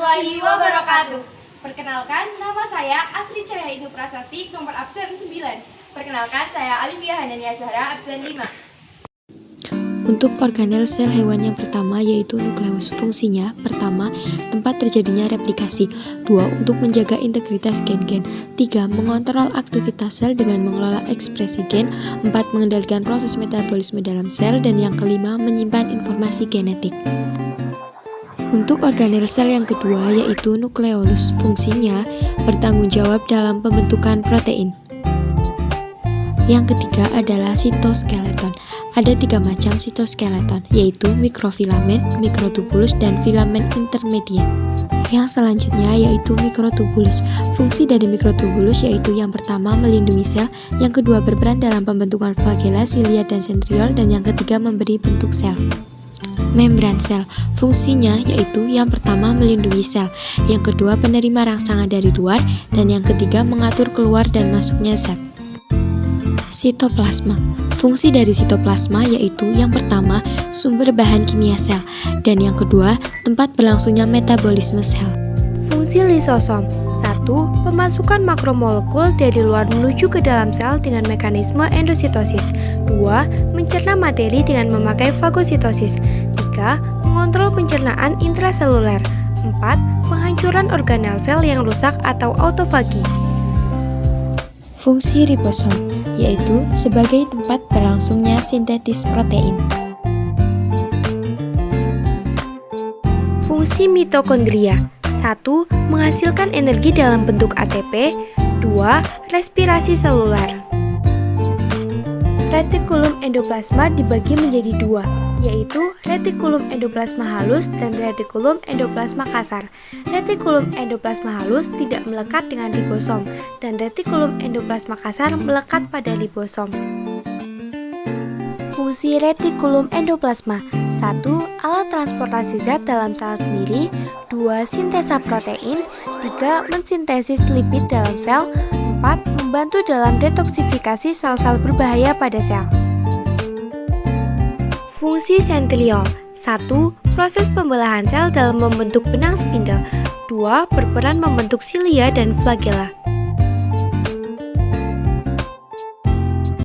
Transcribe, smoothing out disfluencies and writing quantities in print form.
warahmatullahi wabarakatuh. Perkenalkan, nama saya Asri Cahaya Indu Prasasti, nomor absen 9. Perkenalkan, saya Alifia Hanania Zahra, absen 5. Untuk organel sel hewan yang pertama yaitu nukleus. Fungsinya, pertama, tempat terjadinya replikasi. 2. Untuk menjaga integritas gen-gen. 3. Mengontrol aktivitas sel dengan mengelola ekspresi gen. 4. Mengendalikan proses metabolisme dalam sel. Dan yang kelima, menyimpan informasi genetik. Untuk organel sel yang kedua yaitu nukleolus. Fungsinya, bertanggung jawab dalam pembentukan protein. Yang ketiga adalah sitoskeleton. Ada 3 macam sitoskeleton, yaitu mikrofilamen, mikrotubulus, dan filamen intermediate. Yang selanjutnya yaitu mikrotubulus. Fungsi dari mikrotubulus yaitu yang pertama melindungi sel, yang kedua berperan dalam pembentukan flagella, silia, dan sentriol, dan yang ketiga memberi bentuk sel. Membran sel. Fungsinya yaitu yang pertama melindungi sel, yang kedua penerima rangsangan dari luar, dan yang ketiga mengatur keluar dan masuknya zat. Sitoplasma. Fungsi dari sitoplasma yaitu yang pertama sumber bahan kimia sel, dan yang kedua tempat berlangsungnya metabolisme sel. Fungsi lisosom. 1. Pemasukan makromolekul dari luar menuju ke dalam sel dengan mekanisme endositosis. 2. Mencerna materi dengan memakai fagositosis. 3. Mengontrol pencernaan intraseluler. 4. Penghancuran organel sel yang rusak atau autofagi. Fungsi ribosom yaitu sebagai tempat berlangsungnya sintetis protein. Fungsi mitokondria. 1. Menghasilkan energi dalam bentuk ATP. 2. Respirasi seluler. Retikulum endoplasma dibagi menjadi 2, yaitu retikulum endoplasma halus dan retikulum endoplasma kasar. Retikulum endoplasma halus tidak melekat dengan ribosom, dan retikulum endoplasma kasar melekat pada ribosom. Fungsi retikulum endoplasma. 1. Alat transportasi zat dalam sel sendiri. 2. Sintesa protein. 3. Mensintesis lipid dalam sel. 4. Membantu dalam detoksifikasi sel-sel berbahaya pada sel. Fungsi sentriol. 1. Proses pembelahan sel dalam membentuk benang spindle. 2. Berperan membentuk silia dan flagella.